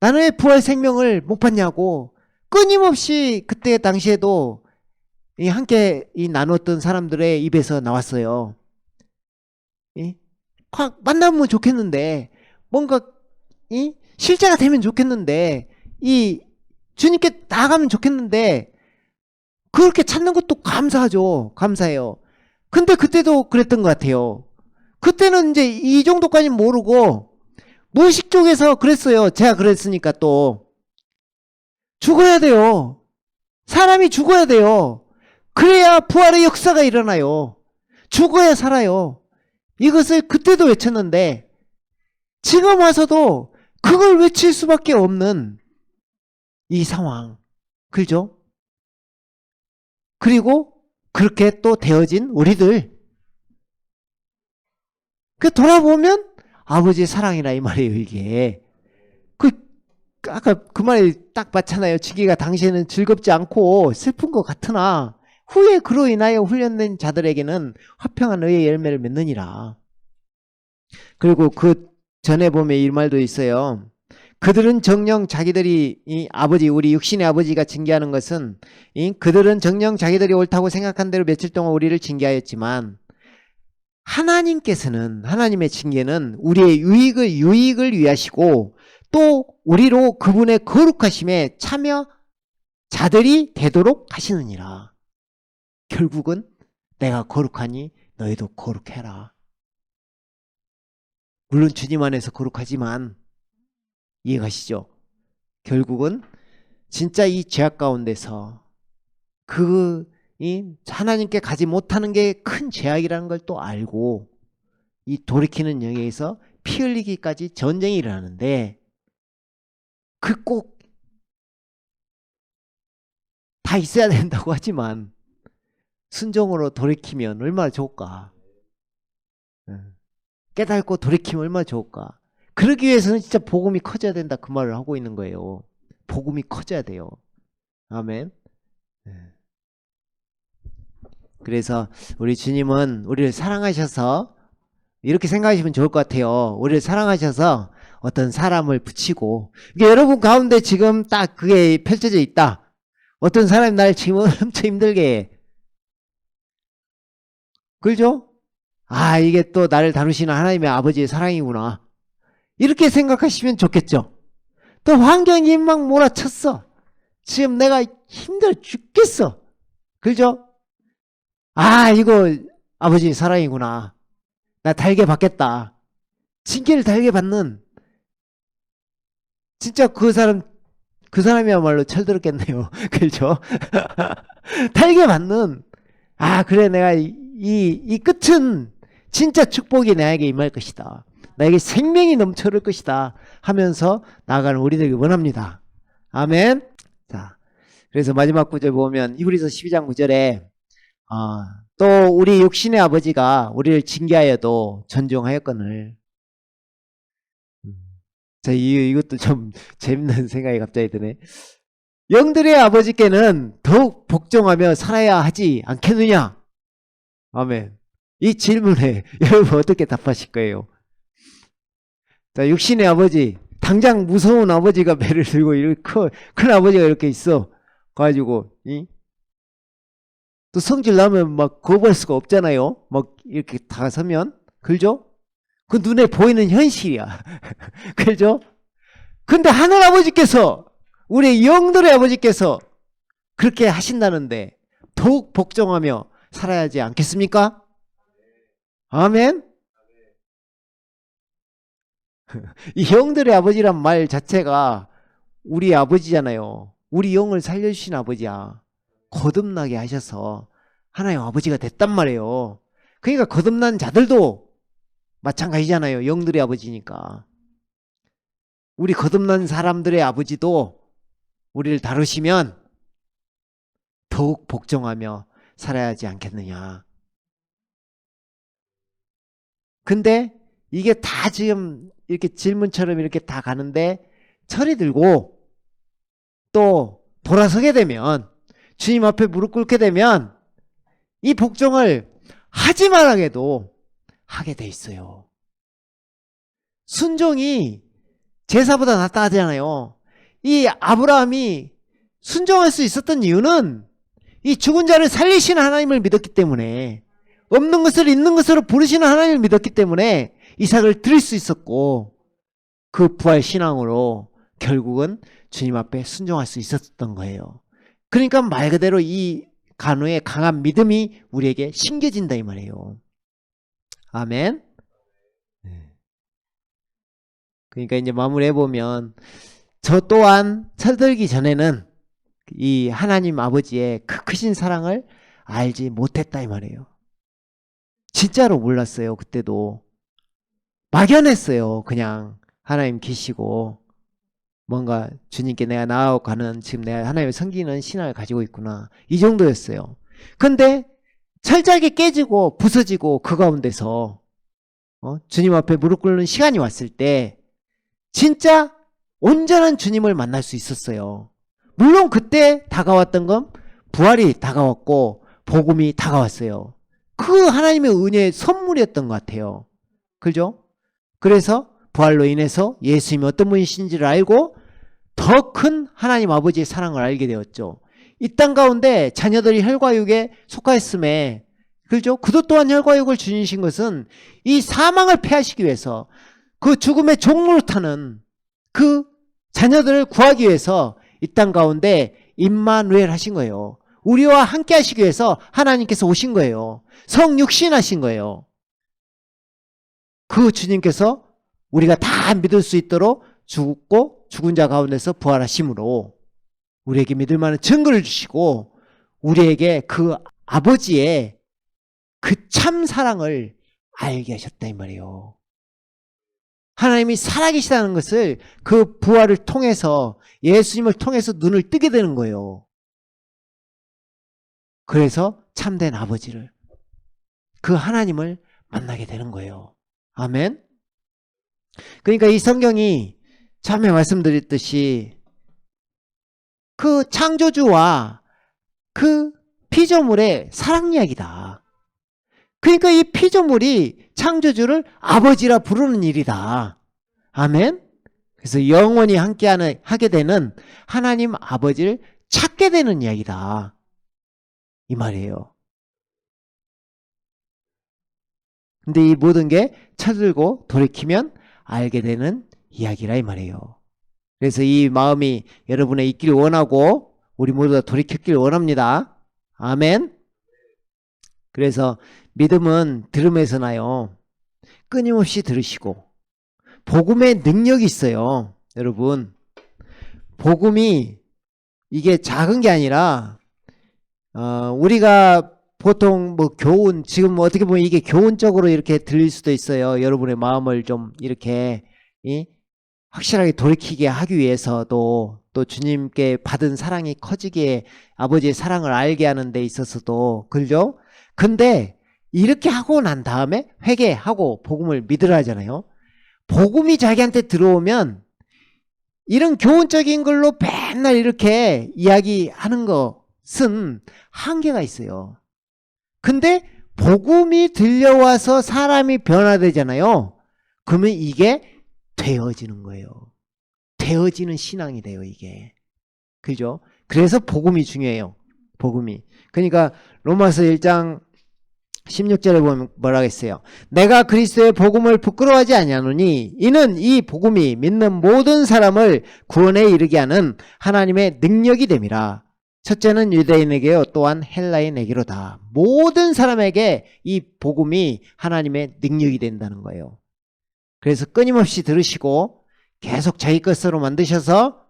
나는 왜 부활 생명을 못 받냐고 끊임없이 그때 당시에도 함께 나눴던 사람들의 입에서 나왔어요. 만나면 좋겠는데, 뭔가 실제가 되면 좋겠는데, 주님께 나아가면 좋겠는데, 그렇게 찾는 것도 감사하죠. 감사해요. 근데 그때도 그랬던 것 같아요. 그때는 이제 이 정도까지 모르고 무의식 쪽에서 그랬어요. 제가 그랬으니까 또 죽어야 돼요. 사람이 죽어야 돼요. 그래야 부활의 역사가 일어나요. 죽어야 살아요. 이것을 그때도 외쳤는데 지금 와서도 그걸 외칠 수밖에 없는 이 상황. 그죠? 그리고 그렇게 또 되어진 우리들. 돌아보면 아버지의 사랑이라 이 말이에요, 이게. 아까 그 말이 딱 맞잖아요. 지기가 당시에는 즐겁지 않고 슬픈 것 같으나 후에 그로 인하여 훈련된 자들에게는 화평한 의의 열매를 맺느니라. 그리고 그 전에 보면 이 말도 있어요. 그들은 정녕 자기들이 우리 육신의 아버지가 징계하는 것은 그들은 정녕 자기들이 옳다고 생각한 대로 며칠 동안 우리를 징계하였지만 하나님께서는 하나님의 징계는 우리의 유익을 위하시고 또 우리로 그분의 거룩하심에 참여 자들이 되도록 하시느니라. 결국은 내가 거룩하니 너희도 거룩해라. 물론 주님 안에서 거룩하지만 이해가시죠? 결국은 진짜 이 죄악 가운데서 하나님께 가지 못하는 게 큰 죄악이라는 걸 또 알고 이 돌이키는 영역에서 피 흘리기까지 전쟁이 일어나는데 꼭 다 있어야 된다고 하지만 순종으로 돌이키면 얼마나 좋을까. 깨닫고 돌이키면 얼마나 좋을까. 그러기 위해서는 진짜 복음이 커져야 된다 그 말을 하고 있는 거예요. 복음이 커져야 돼요. 아멘. 그래서 우리 주님은 우리를 사랑하셔서 이렇게 생각하시면 좋을 것 같아요. 우리를 사랑하셔서 어떤 사람을 붙이고 여러분 가운데 지금 딱 그게 펼쳐져 있다. 어떤 사람이 날 지금 엄청 힘들게 해. 그죠? 이게 또 나를 다루시는 하나님의 아버지의 사랑이구나. 이렇게 생각하시면 좋겠죠. 또 환경이 막 몰아쳤어. 지금 내가 힘들어 죽겠어. 그죠? 이거 아버지 사랑이구나. 나 달게 받겠다. 징계를 달게 받는 진짜 그 사람이야말로 철들었겠네요. 그렇죠? 달게 받는 그래 내가 이 끝은 진짜 축복이 나에게 임할 것이다. 나에게 생명이 넘쳐 흐를 것이다 하면서 나아가는 우리들이 원합니다. 아멘. 자, 그래서 마지막 구절 보면 히브리서 12장 9절에 또 우리 육신의 아버지가 우리를 징계하여도 존중하였거늘. 자, 이것도 좀 재밌는 생각이 갑자기 드네. 영들의 아버지께는 더욱 복종하며 살아야 하지 않겠느냐? 아멘. 이 질문에 여러분 어떻게 답하실 거예요? 자, 육신의 아버지, 당장 무서운 아버지가 배를 들고 이렇게 큰 아버지가 이렇게 있어 가지고 또 성질 나면 막 거부할 수가 없잖아요. 막 이렇게 다가서면. 그죠? 그 눈에 보이는 현실이야. 그죠? 근데 하늘 아버지께서 우리 영들의 아버지께서 그렇게 하신다는데 더욱 복종하며 살아야지 않겠습니까? 아멘. 이 영들의 아버지란 말 자체가 우리 아버지잖아요. 우리 영을 살려주신 아버지야. 거듭나게 하셔서 하나님 아버지가 됐단 말이에요. 그러니까 거듭난 자들도 마찬가지잖아요. 영들의 아버지니까. 우리 거듭난 사람들의 아버지도 우리를 다루시면 더욱 복종하며 살아야 하지 않겠느냐. 근데 이게 다 지금 이렇게 질문처럼 이렇게 다 가는데 철이 들고 또 돌아서게 되면 주님 앞에 무릎 꿇게 되면 이 복종을 하지 말아도 하게 돼 있어요. 순종이 제사보다 낫다 하잖아요. 이 아브라함이 순종할 수 있었던 이유는 이 죽은 자를 살리시는 하나님을 믿었기 때문에, 없는 것을 있는 것으로 부르시는 하나님을 믿었기 때문에 이삭을 드릴 수 있었고, 그 부활 신앙으로 결국은 주님 앞에 순종할 수 있었던 거예요. 그러니까 말 그대로 이 간호의 강한 믿음이 우리에게 심겨진다 이 말이에요. 아멘. 그러니까 이제 마무리해보면, 저 또한 철들기 전에는 이 하나님 아버지의 그 크신 사랑을 알지 못했다 이 말이에요. 진짜로 몰랐어요. 그때도 막연했어요. 그냥 하나님 계시고 뭔가 주님께 내가 나아가는, 지금 내가 하나님을 섬기는 신앙을 가지고 있구나, 이 정도였어요. 근데 철저하게 깨지고 부서지고 그 가운데서 주님 앞에 무릎 꿇는 시간이 왔을 때 진짜 온전한 주님을 만날 수 있었어요. 물론 그때 다가왔던 건 부활이 다가왔고 복음이 다가왔어요. 그 하나님의 은혜의 선물이었던 것 같아요. 그죠? 그래서 부활로 인해서 예수님이 어떤 분이신지를 알고 더 큰 하나님 아버지의 사랑을 알게 되었죠. 이 땅 가운데 자녀들이 혈과육에 속하였음에, 그죠? 그도 또한 혈과육을 주신 것은 이 사망을 패하시기 위해서, 그 죽음의 종로를 타는 그 자녀들을 구하기 위해서 이 땅 가운데 임마누엘 하신 거예요. 우리와 함께 하시기 위해서 하나님께서 오신 거예요. 성육신 하신 거예요. 그 주님께서 우리가 다 믿을 수 있도록 죽고 죽은 자 가운데서 부활하심으로 우리에게 믿을 만한 증거를 주시고, 우리에게 그 아버지의 그 참 사랑을 알게 하셨다 이 말이에요. 하나님이 살아계시다는 것을 그 부활을 통해서, 예수님을 통해서 눈을 뜨게 되는 거예요. 그래서 참된 아버지를, 그 하나님을 만나게 되는 거예요. 아멘. 그러니까 이 성경이 처음에 말씀드렸듯이 그 창조주와 그 피조물의 사랑 이야기다. 그러니까 이 피조물이 창조주를 아버지라 부르는 일이다. 아멘. 그래서 영원히 하게 되는 하나님 아버지를 찾게 되는 이야기다, 이 말이에요. 근데 이 모든 게 쳐들고 돌이키면 알게 되는 이야기라 이 말이에요. 그래서 이 마음이 여러분의 있기를 원하고 우리 모두 다 돌이켰기를 원합니다. 아멘. 그래서 믿음은 들음에서 나요. 끊임없이 들으시고, 복음의 능력이 있어요. 여러분, 복음이 이게 작은 게 아니라 우리가 보통 뭐 교훈, 지금 어떻게 보면 이게 교훈적으로 이렇게 들릴 수도 있어요. 여러분의 마음을 좀 이렇게 확실하게 돌이키게 하기 위해서도, 또 주님께 받은 사랑이 커지게 아버지의 사랑을 알게 하는 데 있어서도, 그죠? 근데 이렇게 하고 난 다음에 회개하고 복음을 믿으라 하잖아요. 복음이 자기한테 들어오면 이런 교훈적인 걸로 맨날 이렇게 이야기하는 것은 한계가 있어요. 근데 복음이 들려와서 사람이 변화되잖아요. 그러면 이게 되어지는 거예요. 되어지는 신앙이 돼요, 이게. 그죠? 그래서 복음이 중요해요. 복음이. 그러니까 로마서 1장 16절에 보면 뭐라 했어요? 내가 그리스도의 복음을 부끄러워하지 아니하노니 이는 이 복음이 믿는 모든 사람을 구원에 이르게 하는 하나님의 능력이 됨이라. 첫째는 유대인에게요, 또한 헬라인에게로다. 모든 사람에게 이 복음이 하나님의 능력이 된다는 거예요. 그래서 끊임없이 들으시고 계속 자기 것으로 만드셔서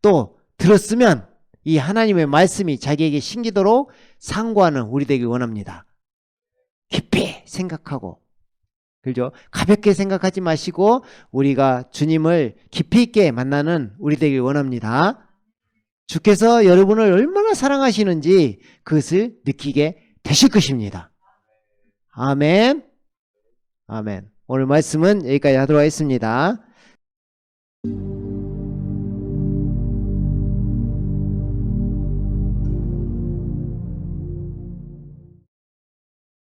또 들었으면 이 하나님의 말씀이 자기에게 심기도록 상고하는 우리 되길 원합니다. 깊이 생각하고, 그죠? 가볍게 생각하지 마시고 우리가 주님을 깊이 있게 만나는 우리 되길 원합니다. 주께서 여러분을 얼마나 사랑하시는지 그것을 느끼게 되실 것입니다. 아멘. 아멘. 오늘 말씀은 여기까지 하도록 하겠습니다.